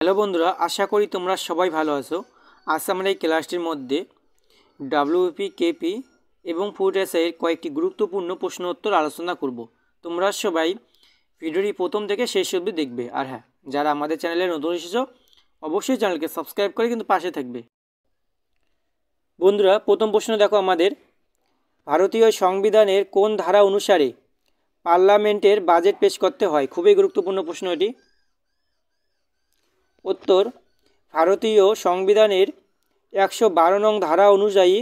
Hello বন্ধুরা, আশা করি তোমরা সবাই ভালো আছো। আজ আমরা এই ক্লাসটির মধ্যে ডাব্লিউপি, কেপি এবং ফুড এসআইয়ের কয়েকটি গুরুত্বপূর্ণ প্রশ্ন উত্তর আলোচনা করব। তোমরা সবাই ভিডিওটি প্রথম থেকে শেষ অবধি দেখবে। আর হ্যাঁ, যারা আমাদের চ্যানেলে নতুন এসেছো অবশ্যই চ্যানেলকে সাবস্ক্রাইব করে কিন্তু পাশে থাকবে। বন্ধুরা, প্রথম প্রশ্ন দেখো আমাদের, ভারতীয় সংবিধানের কোন ধারা অনুসারে পার্লামেন্টের বাজেট পেশ করতে হয়? খুবই গুরুত্বপূর্ণ প্রশ্ন এটি। উত্তর, ভারতীয় সংবিধানের 112 নং ধারা অনুযায়ী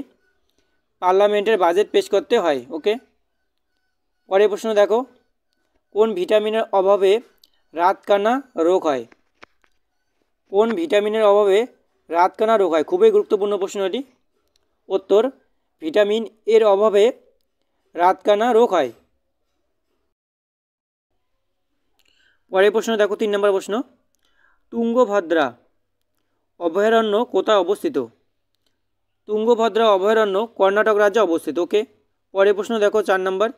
পার্লামেন্টের বাজেট পেশ করতে হয়। ওকে, পরের প্রশ্ন দেখো, কোন ভিটামিনের অভাবে রাতকানা রোগ হয়? কোন ভিটামিনের অভাবে রাতকানা রোগ হয়? খুবই গুরুত্বপূর্ণ প্রশ্ন এটি। উত্তর, ভিটামিন এর অভাবে রাতকানা রোগ হয়। পরের প্রশ্ন দেখো, 3 নম্বর প্রশ্ন, তুঙ্গভদ্রা অভয়ারণ্য কোথায় অবস্থিত? তুঙ্গভদ্রা অভয়ারণ্য কর্ণাটক রাজ্যে অবস্থিত। ওকে, পরের প্রশ্ন দেখো 4 নম্বর,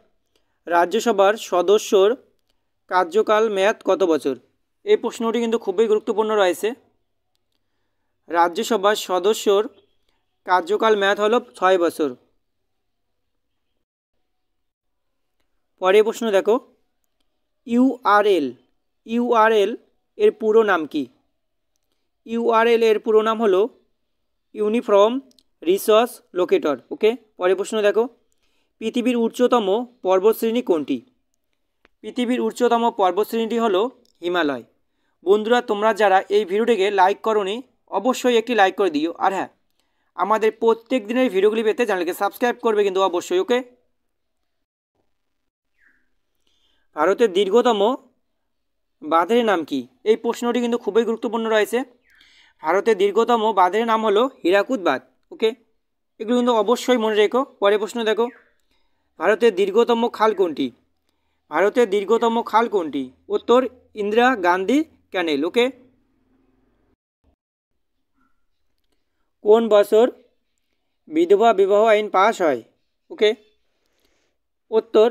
রাজ্যসভার সদস্যর কার্যকাল মেয়াদ কত বছর? এই প্রশ্নটি কিন্তু খুবই গুরুত্বপূর্ণ রয়েছে। রাজ্যসভার সদস্যর কার্যকাল মেয়াদ হলো 6 বছর। পরের প্রশ্ন দেখো, ইউআরএল এর পুরো নাম কি? ইউআরএল এর পুরো নাম হলো ইউনিফর্ম রিসোর্স লোকেটর। ওকে, পরের প্রশ্ন দেখো, পৃথিবীর উচ্চতম পর্বতশ্রেণী কোনটি? পৃথিবীর উচ্চতম পর্বতশ্রেণীটি হলো হিমালয়। বন্ধুরা, তোমরা যারা এই ভিডিওটিকে লাইক করোনি অবশ্যই একটি লাইক করে দিও। আর হ্যাঁ, আমাদের প্রত্যেক দিনের ভিডিওগুলি পেতে চ্যানেলকে সাবস্ক্রাইব করবে কিন্তু অবশ্যই। ওকে, ভারতের দীর্ঘতম বাঁধের নাম কি? এই প্রশ্নটি কিন্তু খুবই গুরুত্বপূর্ণ রয়েছে। ভারতের দীর্ঘতম বাঁধের নাম হলো হীরাকুদ বাঁধ। ওকে, এগুলো কিন্তু অবশ্যই মনে রেখো। পরের প্রশ্ন দেখো, ভারতের দীর্ঘতম খাল কোনটি? ভারতের দীর্ঘতম খাল কোনটি? উত্তর, ইন্দিরা গান্ধী ক্যানেল। ওকে, কোন বছর বিধবা বিবাহ আইন পাস হয়? ওকে, উত্তর,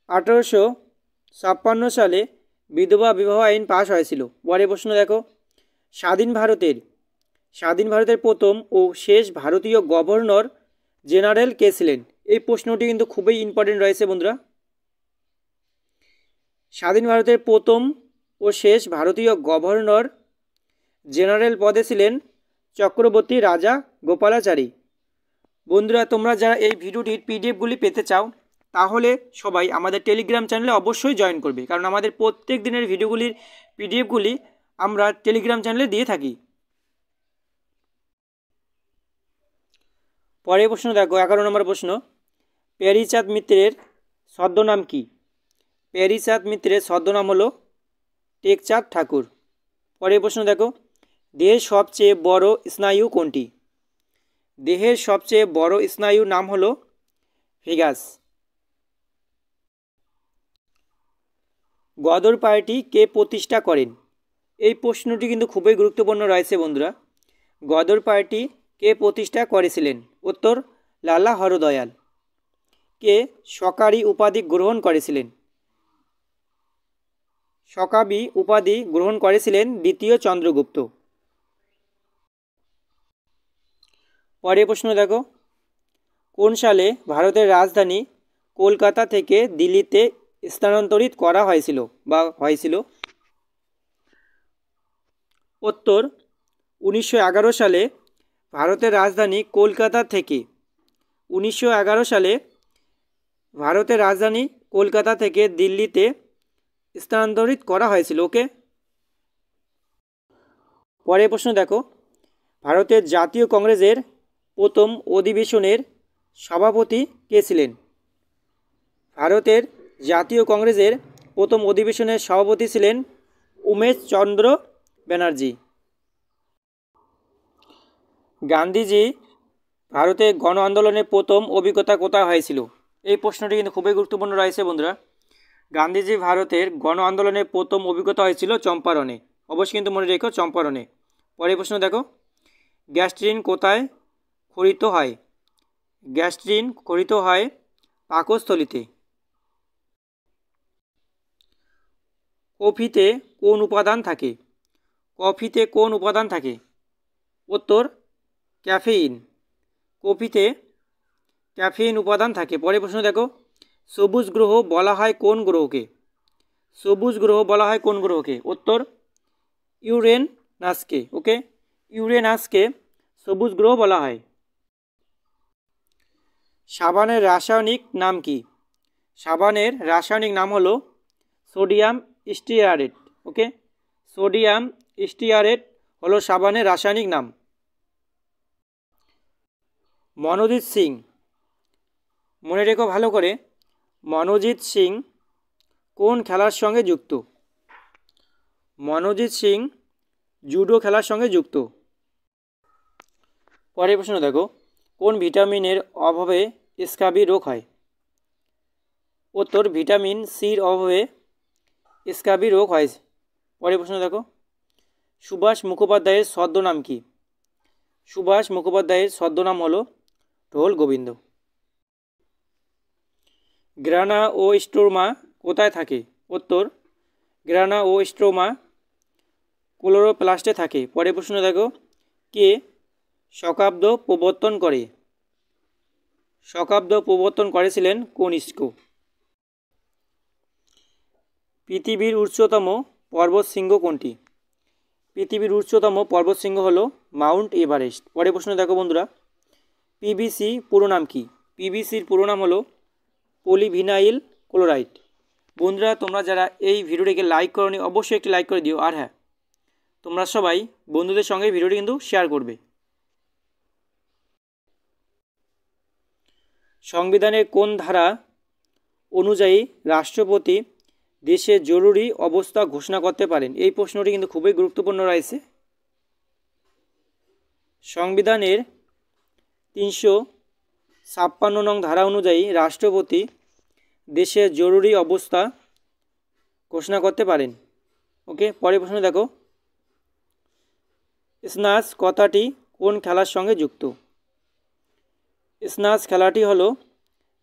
1856 সালে বিধবা বিবাহ আইন পাস হয়েছিল। পরের প্রশ্ন দেখো, স্বাধীন ভারতের প্রথম ও শেষ ভারতীয় গভর্নর জেনারেল কে ছিলেন? এই প্রশ্নটি কিন্তু খুবই ইম্পর্টেন্ট রয়েছে বন্ধুরা। স্বাধীন ভারতের প্রথম ও শেষ ভারতীয় গভর্নর জেনারেল পদে ছিলেন চক্রবর্তী রাজা গোপালাচারী। বন্ধুরা, তোমরা যারা এই ভিডিওটির পিডিএফগুলি পেতে চাও তাহলে সবাই আমাদের টেলিগ্রাম চ্যানেলে অবশ্যই জয়েন করবে, কারণ আমাদের প্রত্যেক দিনের ভিডিওগুলির পিডিএফগুলি আমরা টেলিগ্রাম চ্যানেলে দিয়ে থাকি। পরের প্রশ্ন দেখো, 11 নম্বর প্রশ্ন, প্যারীচাঁদ মিত্রের ছদ্মনাম কি? প্যারীচাঁদ মিত্রের ছদ্মনাম হলো টেকচাঁদ ঠাকুর। পরের প্রশ্ন দেখো, দেহের সবচেয়ে বড় স্নায়ু কোনটি? দেহের সবচেয়ে বড় স্নায়ুর নাম হলো ভেগাস। গদর পার্টি কে প্রতিষ্ঠা করেন? এই প্রশ্নটি কিন্তু খুবই গুরুত্বপূর্ণ রয়েছে বন্ধুরা। গদর পার্টি কে প্রতিষ্ঠা করেছিলেন? উত্তর, লালা হরদয়াল। কে সকারি উপাধি গ্রহণ করেছিলেন? সকাবি উপাধি গ্রহণ করেছিলেন দ্বিতীয় চন্দ্রগুপ্ত। পরের প্রশ্ন দেখো, কোন সালে ভারতের রাজধানী কলকাতা থেকে দিল্লিতে স্থানান্তরিত করা হয়েছিল? উত্তর, 1911 সালে ভারতের রাজধানী কলকাতা থেকে 1911 সালে ভারতের রাজধানী কলকাতা থেকে দিল্লিতে স্থানান্তরিত করা হয়েছিল। ওকে, পরের প্রশ্ন দেখো, ভারতের জাতীয় কংগ্রেসের প্রথম অধিবেশনের সভাপতি কে ছিলেন? ভারতের জাতীয় কংগ্রেসের প্রথম অধিবেশনের সভাপতি ছিলেন উমেশ চন্দ্র ব্যানার্জি। গান্ধীজি ভারতের গণ আন্দোলনের প্রথম অভিজ্ঞতা কোথায় হয়েছিল? এই প্রশ্নটি কিন্তু খুবই গুরুত্বপূর্ণ রয়েছে বন্ধুরা। গান্ধীজি ভারতের গণ আন্দোলনের প্রথম অভিজ্ঞতা হয়েছিল চম্পারণে। অবশ্যই কিন্তু মনে রেখো, চম্পারণে। পরের প্রশ্ন দেখো, গ্যাস্ট্রিন কোথায় ক্ষরিত হয়? গ্যাস্ট্রিন ক্ষরিত হয় পাকস্থলীতে। কফিতে কোন উপাদান থাকে? কফিতে কোন উপাদান থাকে? উত্তর ক্যাফেইন। কফিতে ক্যাফেইন উপাদান থাকে। পরের প্রশ্ন দেখো, সবুজ গ্রহ বলা হয় কোন গ্রহকে? সবুজ গ্রহ বলা হয় কোন গ্রহকে? উত্তর ইউরেনাসকে। ওকে, ইউরেনাসকে সবুজ গ্রহ বলা হয়। সাবানের রাসায়নিক নাম কি? সাবানের রাসায়নিক নাম হলো সোডিয়াম স্টিয়ারেট। ওকে, সোডিয়াম স্টিয়ারেট হলো সাবানের রাসায়নিক নাম। মনোজিৎ সিং, মনে রেখো ভালো করে, মনোজিৎ সিং কোন খেলার সঙ্গে যুক্ত? মনোজিৎ সিং জুডো খেলার সঙ্গে যুক্ত। পরের প্রশ্ন দেখো, কোন ভিটামিনের অভাবে স্ক্যাবি রোগ হয়? উত্তর ভিটামিন সির অভাবে স্ক্যাবি রোগ হয়। পরের প্রশ্ন দেখো, সুভাষ মুখোপাধ্যায়ের ছদ্মনাম কি? সুভাষ মুখোপাধ্যায়ের ছদ্মনাম হলো ঢোল গোবিন্দ। গ্রানা ও স্ট্রোমা কোথায় থাকে? উত্তর গ্রানা ও স্ট্রোমা ক্লোরোপ্লাস্টে থাকে। পরের প্রশ্ন দেখো, কে শকাব্দ প্রবর্তন করে? শকাব্দ প্রবর্তন করেছিলেন কনিষ্ক। পৃথিবীর উচ্চতম পর্বতশৃঙ্গ কোনটি? পৃথিবীর উচ্চতম পর্বতশৃঙ্গ হলো মাউন্ট এভারেস্ট। পরের প্রশ্ন দেখো বন্ধুরা, পিভিসি পুরো নাম কি? পিভিসির পুরো নাম হলো পলিভিনাইল ক্লোরাইড। বন্ধুরা তোমরা যারা এই ভিডিওটিকে লাইক করোনি অবশ্যই একটি লাইক করে দিও। আর হ্যাঁ, তোমরা সবাই বন্ধুদের সঙ্গে ভিডিওটি কিন্তু শেয়ার করবে। সংবিধানের কোন ধারা অনুযায়ী রাষ্ট্রপতি দেশে জরুরি অবস্থা ঘোষণা করতে পারেন? এই প্রশ্নটি কিন্তু খুবই গুরুত্বপূর্ণ রয়েছে। সংবিধানের 356 নং ধারা অনুযায়ী রাষ্ট্রপতি দেশে জরুরি অবস্থা ঘোষণা করতে পারেন। ওকে, পরের প্রশ্ন দেখো, স্ন্যাচ কথাটি কোন খেলার সঙ্গে যুক্ত? স্ন্যাচ খেলাটি হলো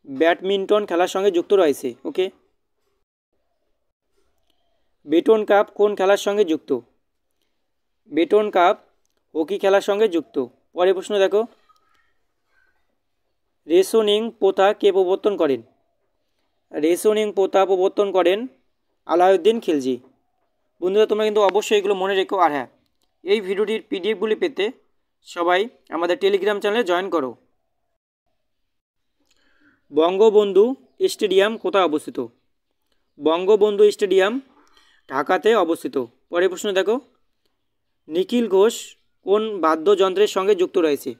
ব্যাডমিন্টন খেলার সঙ্গে যুক্ত রয়েছে। ওকে, বেটন কাপ কোন খেলার সঙ্গে যুক্ত? বেটন কাপ হকি খেলার সঙ্গে যুক্ত। পরের প্রশ্ন দেখো, রেশনিং প্রথা কে প্রবর্তন করেন? রেশনিং প্রথা প্রবর্তন করেন আলাউদ্দিন খিলজি। বন্ধুরা তোমরা কিন্তু অবশ্যই এগুলো মনে রেখো। আর হ্যাঁ, এই ভিডিওটির পিডিএফগুলি পেতে সবাই আমাদের টেলিগ্রাম চ্যানেলে জয়েন করো। বঙ্গবন্ধু স্টেডিয়াম কোথায় অবস্থিত? বঙ্গবন্ধু স্টেডিয়াম ঢাকাতে অবস্থিত। পরের প্রশ্ন দেখো, নিখিল ঘোষ কোন বাদ্যযন্ত্রের সঙ্গে যুক্ত রয়েছে?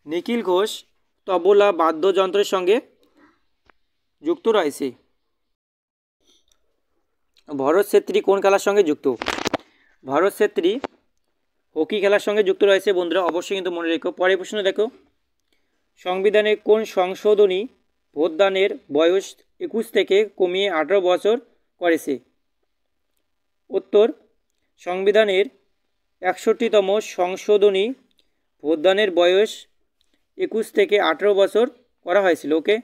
নিখিল ঘোষ তবলা বাদ্যযন্ত্রের সঙ্গে যুক্ত রয়েছে। ভরত ছেত্রী কোন খেলার সঙ্গে যুক্ত? ভরত ছেত্রী হকি খেলার সঙ্গে যুক্ত রয়েছে। বন্ধুরা অবশ্যই কিন্তু মনে রেখো। পরের প্রশ্ন দেখো, সংবিধানের কোন সংশোধনী ভোটদানের বয়স 21 থেকে কমিয়ে 18 বছর করেছে? উত্তর সংবিধানের 61তম সংশোধনী ভোটদানের বয়স 21 থেকে 18 বছর করা হয়েছিল। ওকে,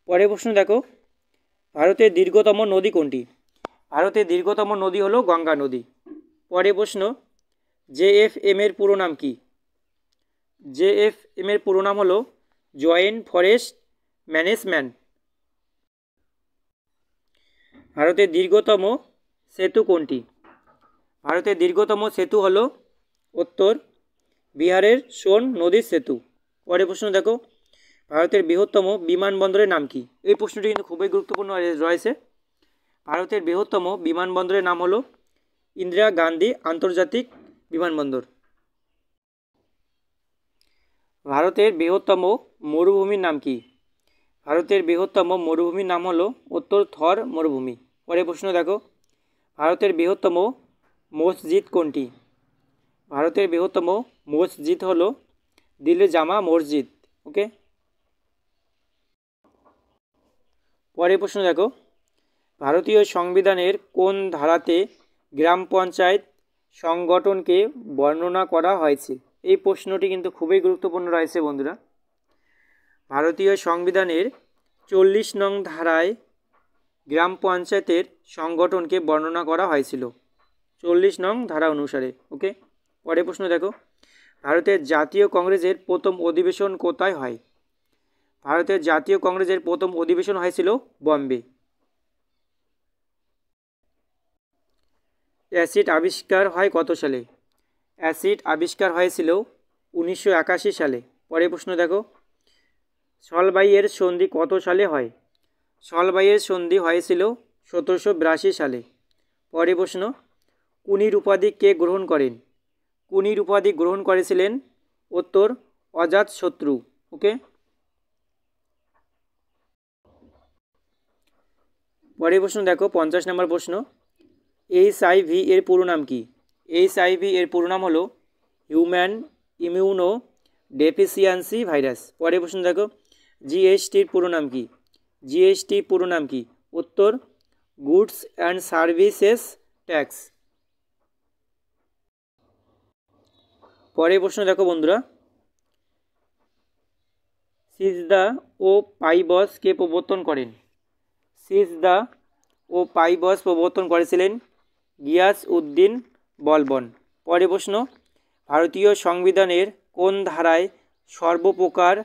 পরের প্রশ্ন দেখো, ভারতের দীর্ঘতম নদী কোনটি? ভারতের দীর্ঘতম নদী হলো গঙ্গা নদী। পরের প্রশ্ন, জেএফএম এর পুরো নাম কি? জেএফএম এর পুরো নাম হলো জয়েন্ট ফরেস্ট ম্যানেজমেন্ট। ভারতের দীর্ঘতম সেতু কোনটি? ভারতের দীর্ঘতম সেতু হলো উত্তর বিহারের সোন নদীর সেতু। পরের প্রশ্ন দেখো, ভারতের বৃহত্তম বিমানবন্দরের নাম কি? এই প্রশ্নটি কিন্তু খুবই গুরুত্বপূর্ণ রয়েছে। ভারতের বৃহত্তম বিমানবন্দরের নাম হলো ইন্দিরা গান্ধী আন্তর্জাতিক বিমানবন্দর। ভারতের বৃহত্তম মরুভূমির নাম কি? ভারতের বৃহত্তম মরুভূমির নাম হলো উত্তর থর মরুভূমি। পরের প্রশ্ন দেখো, ভারতের বৃহত্তম মসজিদ কোনটি? ভারতের বৃহত্তম মসজিদ হলো দিল্লি জামা মসজিদ। ওকে, পরের প্রশ্ন দেখো, ভারতীয় সংবিধানের কোন ধারাতে গ্রাম পঞ্চায়েত সংগঠনকে বর্ণনা করা হয়েছে? এই প্রশ্নটি কিন্তু খুবই গুরুত্বপূর্ণ রয়েছে বন্ধুরা। ভারতীয় সংবিধানের 40 নং ধারায় গ্রাম পঞ্চায়েতের সংগঠনকে বর্ণনা করা হয়েছিল? 40 নং ধারা অনুসারে। ওকে, পরের প্রশ্ন দেখো, ভারতের জাতীয় কংগ্রেসের প্রথম অধিবেশন কোথায় হয়? ভারতের জাতীয় কংগ্রেসের প্রথম অধিবেশন হয়েছিল বম্বে। অ্যাসিড আবিষ্কার হয় কত সালে? অ্যাসিড আবিষ্কার হয়েছিল 1981 সালে। পরের প্রশ্ন দেখো, সলবাইয়ের সন্ধি কত সালে হয়? সলবাইয়ের সন্ধি হয়েছিল 1782 সালে। পরের প্রশ্ন, কুনির উপাধি কে গ্রহণ করেন? কুনির উপাধি গ্রহণ করেছিলেন? উত্তর, অজাতশত্রু। ওকে, পরের প্রশ্ন দেখো, 50 নম্বর প্রশ্ন, HIV এর পুরো নাম কি? HIV এর পুরো নাম হলো হিউম্যান ইমিউনো ডেফিসিয়েন্সি ভাইরাস। পরের প্রশ্ন দেখো, GSTর পুরো নাম কি? GST পুরো নাম কি? উত্তর, গুডস অ্যান্ড সার্ভিসেস ট্যাক্স। পরের প্রশ্ন দেখো বন্ধুরা, সিজদা ও পাইবস কে প্রবর্তন করেন? সিজদা ও পাইবস প্রবর্তন করেছিলেন গিয়াস উদ্দিন বলবন। পরের প্রশ্ন, ভারতীয় সংবিধানের কোন ধারায় সর্বপ্রকার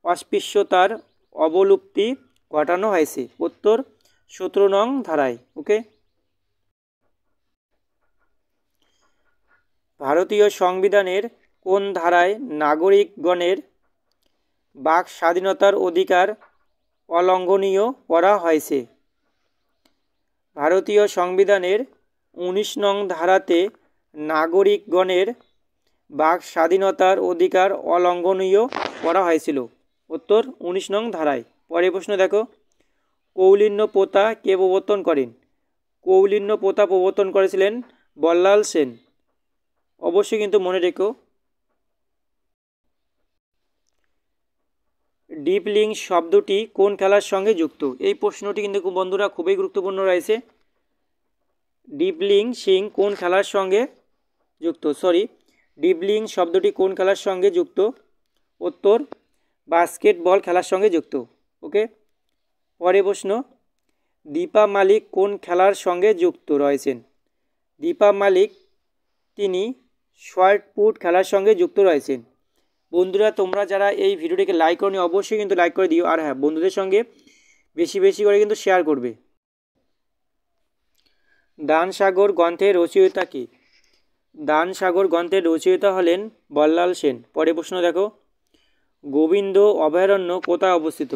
অস্পৃশ্যতার অবলুপ্তি ঘটানো হয়েছে? উত্তর, 17 নং ধারায়। ওকে, ভারতীয় সংবিধানের কোন ধারায় নাগরিকগণের বাক স্বাধীনতার অধিকার অলঙ্ঘনীয় করা হয়েছে? ভারতীয় সংবিধানের 19 নং ধারাতে নাগরিকগণের বাক স্বাধীনতার অধিকার অলঙ্ঘনীয় করা হয়েছিল। উত্তর, 19 নং ধারায়। পরের প্রশ্ন দেখো, কৌলিন্য প্রথা কে প্রবর্তন করেন? কৌলিন্য প্রথা প্রবর্তন করেছিলেন বল্লাল সেন। অবশ্যই কিন্তু মনে রেখো, ডিপলিং শব্দটি কোন খেলার সঙ্গে যুক্ত? এই প্রশ্নটি কিন্তু বন্ধুরা খুবই গুরুত্বপূর্ণ রয়েছে। ডিপলিং সিং কোন খেলার সঙ্গে যুক্ত? ডিপলিং শব্দটি কোন খেলার সঙ্গে যুক্ত? উত্তর, বাস্কেটবল খেলার সঙ্গে যুক্ত। ওকে, পরের প্রশ্ন, দীপা মালিক কোন খেলার সঙ্গে যুক্ত রয়েছেন? দীপা মালিক তিনি শর্টপুট খেলার সঙ্গে যুক্ত রয়েছেন। বন্ধুরা, তোমরা যারা এই ভিডিওটিকে লাইক করনি অবশ্যই কিন্তু লাইক করে দিও, আর হ্যাঁ, বন্ধুদের সঙ্গে বেশি বেশি করে কিন্তু শেয়ার করবে। দান সাগর গ্রন্থের রচয়িতা কে? দান সাগর গ্রন্থের রচয়িতা হলেন বল্লাল সেন। পরের প্রশ্ন দেখো, গোবিন্দ অভয়ারণ্য কোথায় অবস্থিত?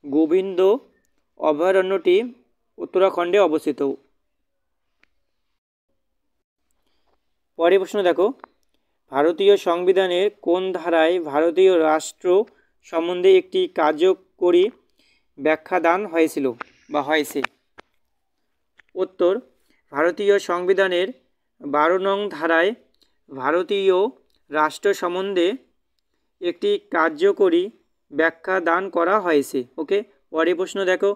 গোবিন্দ অভয়ারণ্যটি উত্তরাখণ্ডে অবস্থিত। পরের প্রশ্ন দেখো, ভারতীয় সংবিধানের কোন ধারায় ভারতীয় রাষ্ট্র সম্বন্ধে একটি কার্যকরী ব্যাখ্যা দান হয়েছিল বা হয়েছে? উত্তর, ভারতীয় সংবিধানের 12 নং ধারায় ভারতীয় রাষ্ট্র সম্বন্ধে একটি কার্যকরী ব্যাখ্যা দান করা হয়েছে। ওকে, পরের প্রশ্ন দেখো,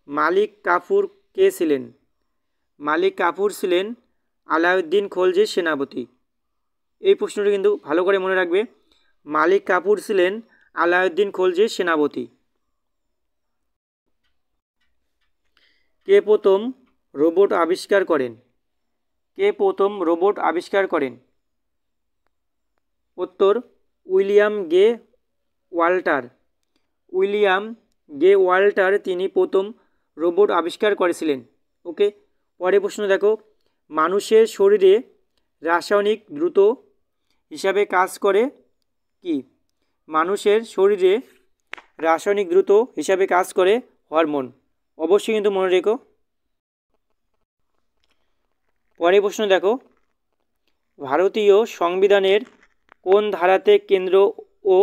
মালিক কাফুর কে ছিলেন? মালিক কাফুর ছিলেন আলাউদ্দিন খলজির সেনাপতি। এই প্রশ্নটি কিন্তু ভালো করে মনে রাখবে, মালিক কাফুর ছিলেন আলাউদ্দিন খলজির সেনাপতি। কে প্রথম রোবট আবিষ্কার করেন? কে প্রথম রোবট আবিষ্কার করেন? উত্তর, উইলিয়াম গে ওয়াল্টার। উইলিয়াম গে ওয়াল্টার তিনি প্রথম রোবট আবিষ্কার করেছিলেন। ওকে, পরের প্রশ্ন দেখো, মানুষের শরীরে রাসায়নিক দ্রুত হিসাবে কাজ করে কি? মানুষের শরীরে রাসায়নিক দ্রুত হিসাবে কাজ করে হরমোন। অবশ্যই কিন্তু মনে রেখো। পরের প্রশ্ন দেখো, ভারতীয় সংবিধানের কোন ধারাতে কেন্দ্র ও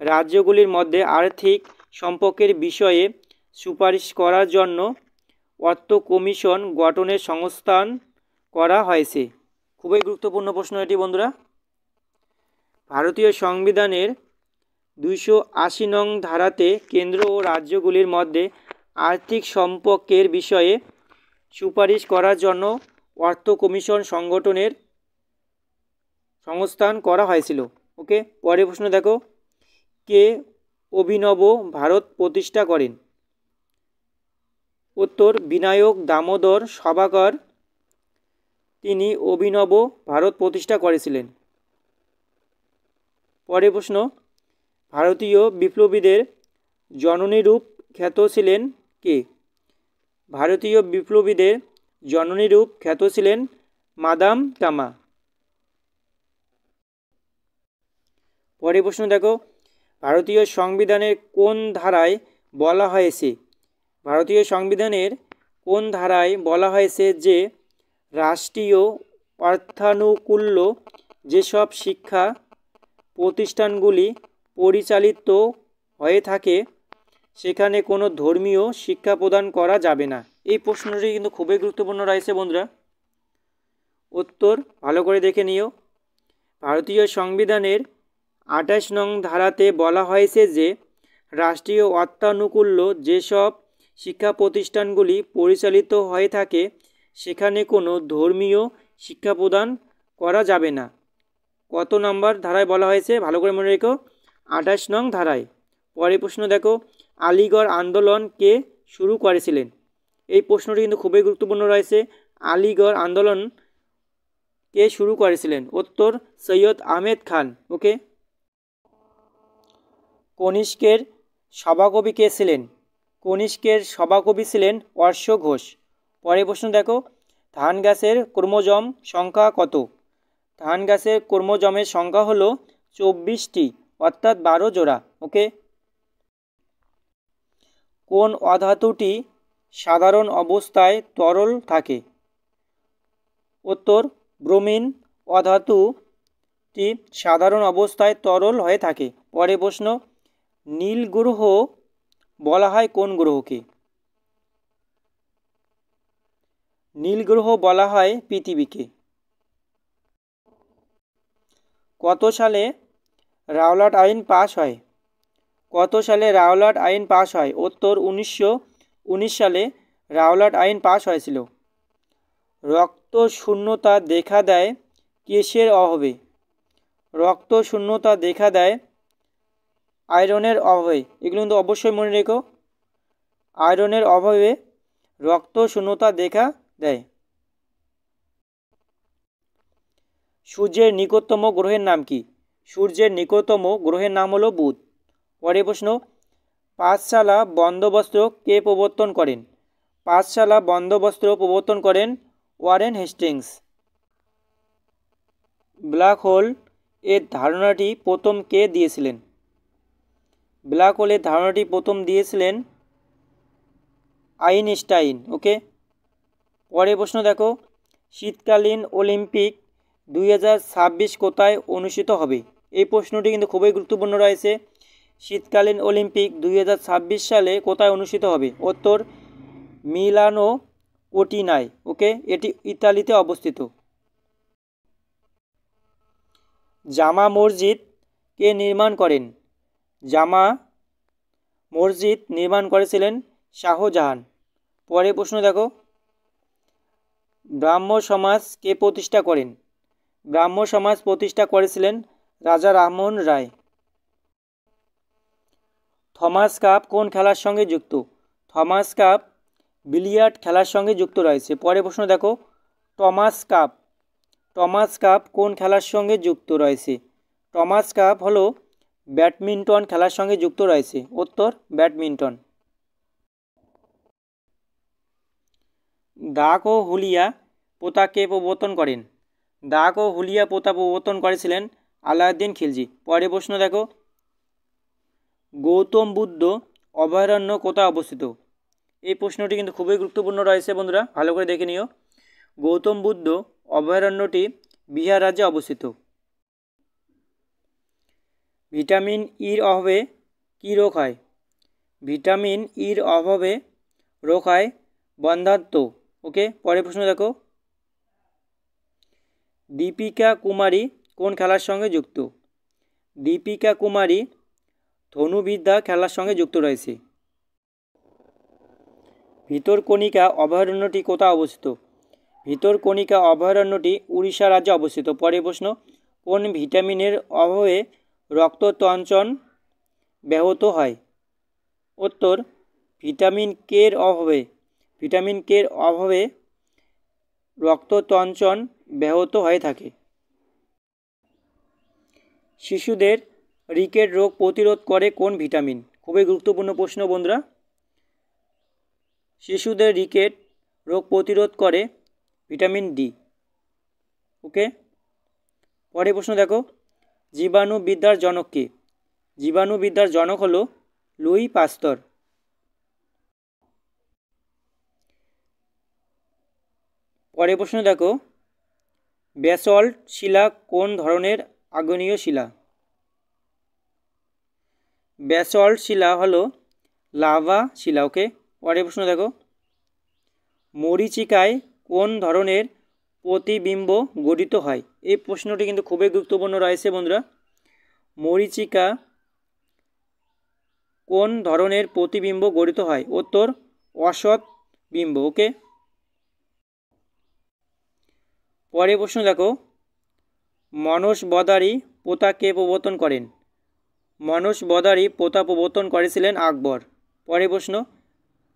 রাজ্যগুলির মধ্যে আর্থিক সম্পর্কের বিষয়ে সুপারিশ করার জন্য অর্থ কমিশন গঠনের সংস্থান করা হয়েছে? খুবই গুরুত্বপূর্ণ প্রশ্ন এটি বন্ধুরা। ভারতীয় সংবিধানের 280 নং ধারাতে কেন্দ্র ও রাজ্যগুলির মধ্যে আর্থিক সম্পর্কের বিষয়ে সুপারিশ করার জন্য অর্থ কমিশন সংগঠনের সংস্থান করা হয়েছিল। ওকে, পরের প্রশ্ন দেখো, কে অভিনব ভারত প্রতিষ্ঠা করেন? উত্তর বিনায়ক দামোদর সভাকর, তিনি অভিনব ভারত প্রতিষ্ঠা করেছিলেন। পরের প্রশ্ন, ভারতীয় বিপ্লবীদের জননীরূপ খ্যাত ছিলেন কে? ভারতীয় বিপ্লবীদের জননীরূপ খ্যাত ছিলেন মাদাম কামা। পরের প্রশ্ন দেখো, ভারতীয় সংবিধানের কোন ধারায় বলা হয়েছে? ভারতীয় সংবিধানের কোন ধারায় বলা হয়েছে যে রাষ্ট্রীয় অর্থানুকূল্য যেসব শিক্ষা প্রতিষ্ঠানগুলি পরিচালিত হয়ে থাকে সেখানে কোনো ধর্মীয় শিক্ষা প্রদান করা যাবে না? এই প্রশ্নটি কিন্তু খুবই গুরুত্বপূর্ণ রয়েছে বন্ধুরা, উত্তর ভালো করে দেখে নিও। ভারতীয় সংবিধানের ২৮ নং ধারাতে বলা হয়েছে যে রাষ্ট্রীয় অর্থানুকূল্য যেসব শিক্ষা প্রতিষ্ঠানগুলি পরিচালিত হয়ে থাকে সেখানে কোনো ধর্মীয় শিক্ষা প্রদান করা যাবে না। কত নম্বর ধারায় বলা হয়েছে ভালো করে মনে রেখো? ২৮ নং ধারায়। পরের প্রশ্ন দেখো, আলিগড় আন্দোলন কে শুরু করেছিলেন? এই প্রশ্নটি কিন্তু খুবই গুরুত্বপূর্ণ রয়েছে। আলিগড় আন্দোলন কে শুরু করেছিলেন? উত্তর সৈয়দ আহমেদ খান। ওকে। কনিষ্কের সভাকবি কে ছিলেন? কনিষ্কের সভাকবি ছিলেন অশ্ব ঘোষ। পরের প্রশ্ন দেখো, ধান গাছের ক্রোমোজোম সংখ্যা কত? ধান গাছের ক্রোমোজোমের সংখ্যা হলো 24টি, অর্থাৎ 12 জোড়া। ওকে। কোন অধাতুটি সাধারণ অবস্থায় তরল থাকে? উত্তর ব্রোমিন অধাতুটি সাধারণ অবস্থায় তরল হয়ে থাকে। পরের প্রশ্ন, নীল গ্রহ বলা হয় কোন গ্রহকে? নীল গ্রহ বলা হয় পৃথিবীকে। কত সালে রাওলাট আইন পাস হয়? কত সালে রাওলাট আইন পাস হয়? উত্তর 1919 সালে রাওলাট আইন পাস হয়েছিল। রক্ত শূন্যতা দেখা দেয় কিসের অভাবে? রক্ত শূন্যতা দেখা দেয় আয়রনের অভাবে। এগুলো কিন্তু অবশ্যই মনে রেখো, আয়রনের অভাবে রক্ত শূন্যতা দেখা দেয়। সূর্যের নিকটতম গ্রহের নাম কি? সূর্যের নিকটতম গ্রহের নাম হলো বুধ। পরের প্রশ্ন, পাঠশালা বন্দোবস্ত কে প্রবর্তন করেন? পাঠশালা বন্দোবস্ত প্রবর্তন করেন ওয়ারেন হেস্টিংস। ব্ল্যাক হোল এর ধারণাটি প্রথম কে দিয়েছিলেন? ব্ল্যাক হোলের ধারণাটি প্রথম দিয়েছিলেন আইনস্টাইন। ওকে। পরের প্রশ্ন দেখো, শীতকালীন অলিম্পিক 2026 কোথায় অনুষ্ঠিত হবে? এই প্রশ্নটি কিন্তু খুবই গুরুত্বপূর্ণ রয়েছে। শীতকালীন অলিম্পিক 2026 সালে কোথায় অনুষ্ঠিত হবে? উত্তর মিলানো কোর্টিনায়। ওকে, এটি ইতালিতে অবস্থিত। জামা মসজিদ কে নির্মাণ করেন? জামা মসজিদ নির্মাণ করেছিলেন শাহজাহান। পরের প্রশ্ন দেখো, ব্রাহ্ম সমাজ কে প্রতিষ্ঠা করেন? ব্রাহ্ম সমাজ প্রতিষ্ঠা করেছিলেন রাজা রামমোহন রায়। থমাস কাপ কোন খেলার সঙ্গে যুক্ত? থমাস কাপ বিলিয়ার্ড খেলার সঙ্গে যুক্ত রয়েছে। পরের প্রশ্ন দেখো, টমাস কাপ কোন খেলার সঙ্গে যুক্ত রয়েছে? টমাস কাপ হলো ব্যাডমিন্টন খেলার সঙ্গে যুক্ত রয়েছে। উত্তর ব্যাডমিন্টন। দাগ ও হুলিয়া প্রথা কে প্রবর্তন করেন? দাগ ও হুলিয়া প্রথা প্রবর্তন করেছিলেন আলাউদ্দিন খিলজি। পরের প্রশ্ন দেখো, গৌতম বুদ্ধ অভয়ারণ্য কোথায় অবস্থিত? এই প্রশ্নটি কিন্তু খুবই গুরুত্বপূর্ণ রয়েছে বন্ধুরা, ভালো করে দেখে নিও। গৌতম বুদ্ধ অভয়ারণ্যটি বিহার রাজ্যে অবস্থিত। ভিটামিন ইর অভাবে কী রোগ হয়? ভিটামিন ইর অভাবে রোগ হয় বন্ধ্যাত্ব। ওকে। পরের প্রশ্ন দেখো, দীপিকা কুমারী কোন খেলার সঙ্গে যুক্ত? দীপিকা কুমারী ধনুবিদ্যা খেলার সঙ্গে যুক্ত রয়েছে। ভিতরকণিকা অভয়ারণ্যটি কোথায় অবস্থিত? ভিতরকণিকা অভয়ারণ্যটি উড়িষ্যা রাজ্যে অবস্থিত। পরের প্রশ্ন, কোন ভিটামিনের অভাবে রক্ততঞ্চন ব্যাহত হয়? উত্তর ভিটামিন কে এর অভাবে ভিটামিন কে এর অভাবে রক্তচঞ্চল ব্যাহত হয়ে থাকে। শিশুদের রিকেট রোগ প্রতিরোধ করে কোন ভিটামিন? খুবই গুরুত্বপূর্ণ প্রশ্ন বন্ধুরা। শিশুদের রিকেট রোগ প্রতিরোধ করে ভিটামিন ডি। ওকে, পরের প্রশ্ন দেখো, জীবাণুবিদ্যার জনক কে? জীবাণুবিদ্যার জনক হলো লুই পাস্তুর। পরের প্রশ্ন দেখো, ব্যাসল্ট শিলা কোন ধরনের আগ্নেয় শিলা? ব্যাসল্ট শিলা হলো লাভা শিলা। ওকে, পরের প্রশ্ন দেখো, মরীচিকায় কোন ধরনের প্রতিবিম্ব গঠিত হয়? এই প্রশ্নটি কিন্তু খুবই গুরুত্বপূর্ণ রয়েছে বন্ধুরা। মরীচিকা কোন ধরনের প্রতিবিম্ব গঠিত হয়? উত্তর, অসৎ বিম্ব। ওকে, পরের প্রশ্ন দেখো, মনসবদারি প্রথা কে প্রবর্তন করেন? মনসবদারি প্রথা প্রবর্তন করেছিলেন আকবর। পরের প্রশ্ন,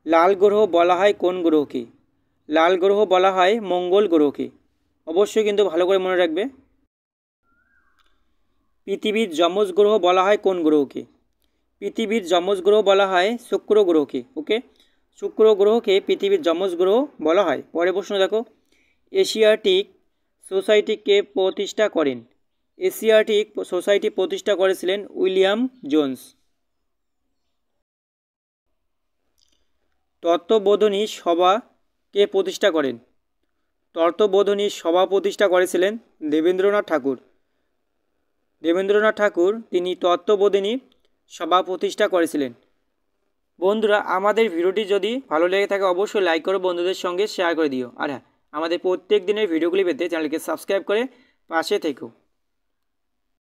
লাল গ্রহ বলা হয় কোন গ্রহকে? লাল গ্রহ বলা হয় মঙ্গল গ্রহকে। অবশ্যই কিন্তু ভালো করে মনে রাখবে। পৃথিবীর যমজ গ্রহ বলা হয় কোন গ্রহকে? পৃথিবীর যমজ গ্রহ বলা হয় শুক্র গ্রহকে। ওকে, শুক্র গ্রহকে পৃথিবীর যমজ গ্রহ বলা হয়। পরের প্রশ্ন দেখো, এশিয়াটিক সোসাইটি কে প্রতিষ্ঠা করেন? এশিয়াটিক সোসাইটি প্রতিষ্ঠা করেছিলেন উইলিয়াম জোন্স। তত্ত্ববোধিনী সভা কে প্রতিষ্ঠা করেন? তত্ত্ববোধিনী সভা প্রতিষ্ঠা করেছিলেন দেবেন্দ্রনাথ ঠাকুর। দেবেন্দ্রনাথ ঠাকুর তিনি তত্ত্ববোধিনী সভা প্রতিষ্ঠা করেছিলেন। বন্ধুরা, আমাদের ভিডিওটি যদি ভালো লেগে থাকে অবশ্যই লাইক করো, বন্ধুদের সঙ্গে শেয়ার করে দিও। আর হ্যাঁ, আমাদের প্রত্যেক দিনের ভিডিওগুলি পেতে চ্যানেলকে সাবস্ক্রাইব করে পাশে থেকো।